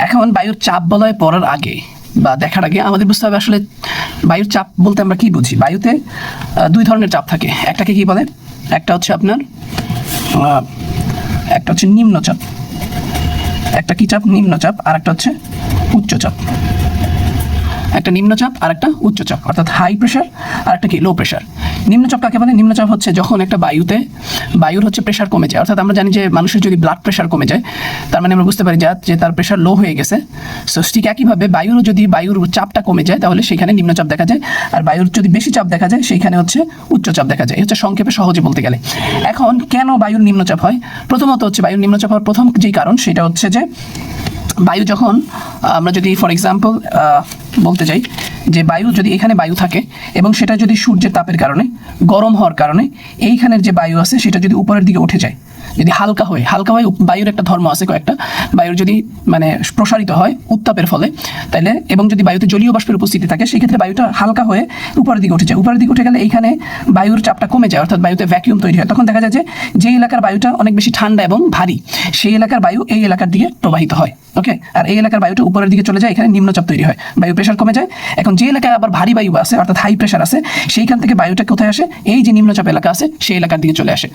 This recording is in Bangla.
এখন বায়ুর চাপ বলয়ে পড়ার আগে বা দেখার আগে আমাদের বুঝতে হবে আসলে বায়ুর চাপ বলতে আমরা কি বুঝি। বায়ুতে দুই ধরনের চাপ থাকে, একটাকে কি বলে, একটা হচ্ছে আপনার একটা হচ্ছে নিম্নচাপ, একটা কি চাপ, নিম্নচাপ, আর একটা হচ্ছে উচ্চচাপ। একটা নিম্নচাপ আর একটা উচ্চচাপ, অর্থাৎ হাই প্রেশার আর একটা কি লো প্রেশার। নিম্নচাপ কাকে বলে? নিম্নচাপ হচ্ছে যখন একটা বায়ুর হচ্ছে প্রেশার কমে যায়, অর্থাৎ আমরা জানি যে মানুষের যদি ব্লাড প্রেশার কমে যায় তার মানে আমরা বুঝতে পারি যে তার প্রেশার লো হয়ে গেছে। সো ঠিক একইভাবে বায়ুর চাপটা কমে যায় তাহলে সেখানে নিম্নচাপ দেখা যায়, আর বায়ুর যদি বেশি চাপ দেখা যায় সেইখানে হচ্ছে উচ্চচাপ দেখা যায়। এই হচ্ছে সংক্ষেপে সহজে বলতে গেলে। এখন কেন বায়ুর নিম্নচাপ হয়? প্রথমত হচ্ছে বায়ুর নিম্নচাপ হওয়ার প্রথম যেই কারণ সেটা হচ্ছে যে বায়ু যখন আমরা যদি ফর এক্সাম্পল বলতে চাই যে এখানে বায়ু থাকে এবং সেটা যদি সূর্যের তাপের কারণে গরম হওয়ার কারণে এইখানের যে বায়ু আছে সেটা যদি উপরের দিকে উঠে যায়, যদি হালকা হয় বায়ুর একটা ধর্ম আছে কয়েকটা, বায়ুর যদি মানে প্রসারিত হয় উত্তাপের ফলে তাইলে, এবং যদি বায়ুতে জলীয় বাষ্পের উপস্থিতি থাকে সেক্ষেত্রে বায়ুটা হালকা হয়ে উপরের দিকে উঠে যায়। উপরের দিকে উঠে গেলে এইখানে বায়ুর চাপটা কমে যায়, অর্থাৎ বায়ুতে ভ্যাকিউম তৈরি হয়। তখন দেখা যায় যে এলাকার বায়ুটা অনেক বেশি ঠান্ডা এবং ভারী সেই এলাকার বায়ু এই এলাকার দিকে প্রবাহিত হয়। ওকে, আর এই এলাকার বায়ুটা উপরের দিকে চলে যায়, এখানে নিম্নচাপ তৈরি হয়, বায়ু প্রেশার কমে যায়। এখন যে এলাকায় আবার ভারী বায়ু আছে অর্থাৎ হাই প্রেশার আছে সেইখান থেকে বায়ুটা কোথায় আসে? এই যে নিম্নচাপ এলাকা আছে সেই এলাকার দিকে চলে আসে।